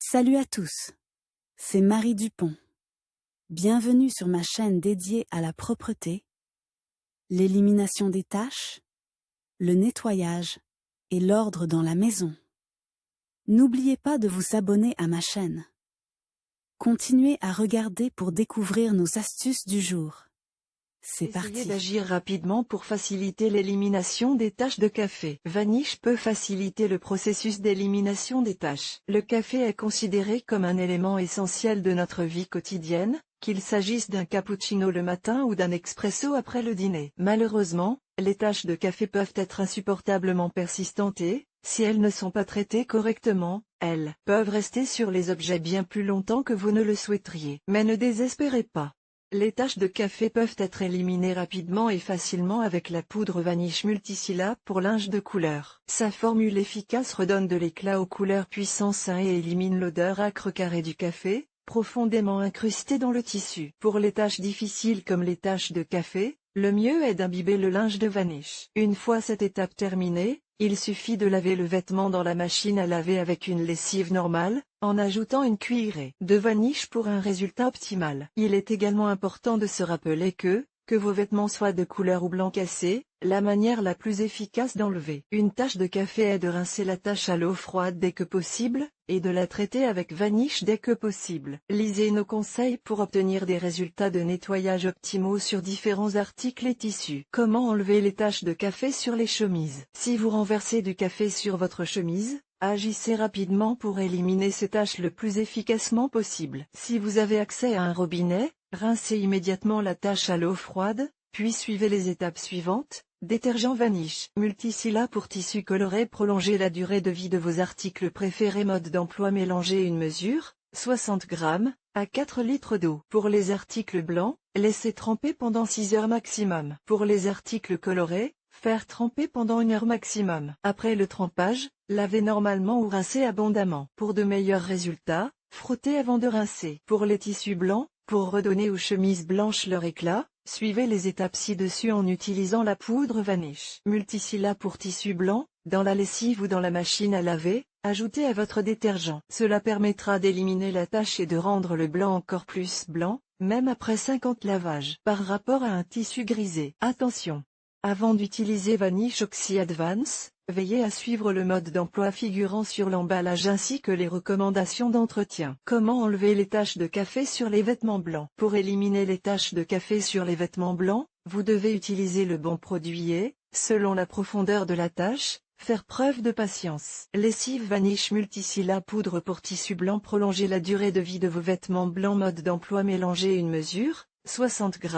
Salut à tous, c'est Marie Dupont. Bienvenue sur ma chaîne dédiée à la propreté, l'élimination des taches, le nettoyage et l'ordre dans la maison. N'oubliez pas de vous abonner à ma chaîne. Continuez à regarder pour découvrir nos astuces du jour. C'est Essayez parti. d'agir rapidement pour faciliter l'élimination des taches de café. Vanish peut faciliter le processus d'élimination des taches. Le café est considéré comme un élément essentiel de notre vie quotidienne, qu'il s'agisse d'un cappuccino le matin ou d'un expresso après le dîner. Malheureusement, les taches de café peuvent être insupportablement persistantes et, si elles ne sont pas traitées correctement, elles peuvent rester sur les objets bien plus longtemps que vous ne le souhaiteriez. Mais ne désespérez pas. Les taches de café peuvent être éliminées rapidement et facilement avec la poudre Vanish Multisilla pour linge de couleur. Sa formule efficace redonne de l'éclat aux couleurs puissance 1 et élimine l'odeur âcre carrée du café, profondément incrustée dans le tissu. Pour les taches difficiles comme les taches de café, le mieux est d'imbiber le linge de Vanish. Une fois cette étape terminée, il suffit de laver le vêtement dans la machine à laver avec une lessive normale, en ajoutant une cuillerée de Vanish pour un résultat optimal. Il est également important de se rappeler que vos vêtements soient de couleur ou blanc cassé, la manière la plus efficace d'enlever une tache de café est de rincer la tache à l'eau froide dès que possible, et de la traiter avec Vanish dès que possible. Lisez nos conseils pour obtenir des résultats de nettoyage optimaux sur différents articles et tissus. Comment enlever les taches de café sur les chemises? Si vous renversez du café sur votre chemise, agissez rapidement pour éliminer ces taches le plus efficacement possible. Si vous avez accès à un robinet, rincez immédiatement la tache à l'eau froide, puis suivez les étapes suivantes. Détergent Vanish Multisilla pour tissu coloré. Prolongez la durée de vie de vos articles préférés. Mode d'emploi. Mélangez une mesure, 60 g, à 4 litres d'eau. Pour les articles blancs, laissez tremper pendant 6 heures maximum. Pour les articles colorés, faire tremper pendant 1 heure maximum. Après le trempage, lavez normalement ou rincez abondamment. Pour de meilleurs résultats, frottez avant de rincer. Pour les tissus blancs, pour redonner aux chemises blanches leur éclat, suivez les étapes ci-dessus en utilisant la poudre Vanish Multisilla pour tissu blanc, dans la lessive ou dans la machine à laver, ajoutez à votre détergent. Cela permettra d'éliminer la tache et de rendre le blanc encore plus blanc, même après 50 lavages. Par rapport à un tissu grisé. Attention! Avant d'utiliser Vanish Oxy Advance, veillez à suivre le mode d'emploi figurant sur l'emballage ainsi que les recommandations d'entretien. Comment enlever les taches de café sur les vêtements blancs? Pour éliminer les taches de café sur les vêtements blancs, vous devez utiliser le bon produit et, selon la profondeur de la tache, faire preuve de patience. Lessive Vanish Multisilla poudre pour tissu blanc. Prolongez la durée de vie de vos vêtements blancs. Mode d'emploi. Mélangez une mesure, 60 g,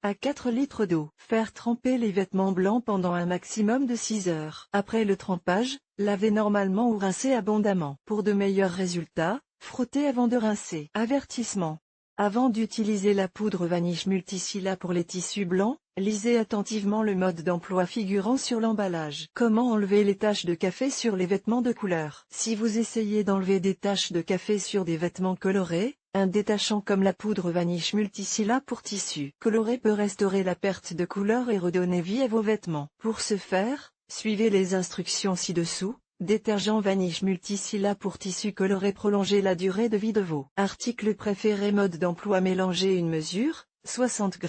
à 4 litres d'eau. Faire tremper les vêtements blancs pendant un maximum de 6 heures. Après le trempage, lavez normalement ou rincez abondamment. Pour de meilleurs résultats, frottez avant de rincer. Avertissement. Avant d'utiliser la poudre Vanish Multisilla pour les tissus blancs, lisez attentivement le mode d'emploi figurant sur l'emballage. Comment enlever les taches de café sur les vêtements de couleur? Si vous essayez d'enlever des taches de café sur des vêtements colorés, un détachant comme la poudre Vanish Multisilla pour tissu coloré peut restaurer la perte de couleur et redonner vie à vos vêtements. Pour ce faire, suivez les instructions ci-dessous. Détergent Vanish Multisilla pour tissu coloré. Prolongez la durée de vie de vos articles préférés. Mode d'emploi. Mélanger une mesure, 60 g,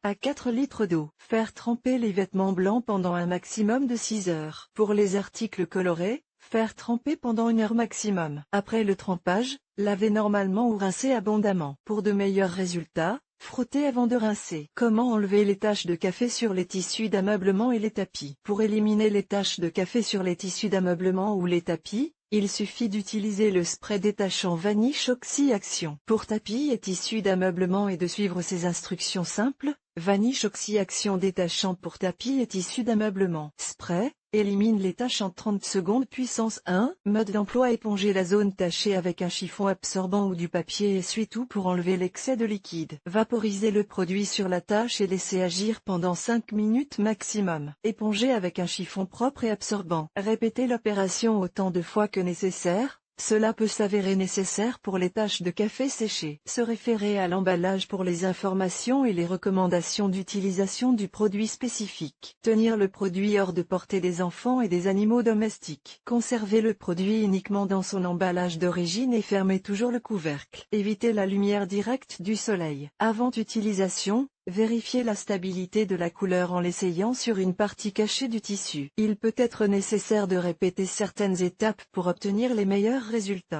à 4 litres d'eau. Faire tremper les vêtements blancs pendant un maximum de 6 heures. Pour les articles colorés, faire tremper pendant 1 heure maximum. Après le trempage, lavez normalement ou rincez abondamment. Pour de meilleurs résultats, frottez avant de rincer. Comment enlever les taches de café sur les tissus d'ameublement et les tapis? Pour éliminer les taches de café sur les tissus d'ameublement ou les tapis, il suffit d'utiliser le spray détachant Vanish Oxy Action pour tapis et tissus d'ameublement et de suivre ces instructions simples. Vanish Oxy Action détachant pour tapis et tissus d'ameublement. Spray, élimine les taches en 30 secondes. Puissance 1. Mode d'emploi. Éponger la zone tachée avec un chiffon absorbant ou du papier essuie-tout pour enlever l'excès de liquide. Vaporisez le produit sur la tache et laissez agir pendant 5 minutes maximum. Épongez avec un chiffon propre et absorbant. Répétez l'opération autant de fois que nécessaire. Cela peut s'avérer nécessaire pour les tâches de café séché. Se référer à l'emballage pour les informations et les recommandations d'utilisation du produit spécifique. Tenir le produit hors de portée des enfants et des animaux domestiques. Conserver le produit uniquement dans son emballage d'origine et fermer toujours le couvercle. Éviter la lumière directe du soleil. Avant utilisation, vérifiez la stabilité de la couleur en l'essayant sur une partie cachée du tissu. Il peut être nécessaire de répéter certaines étapes pour obtenir les meilleurs résultats.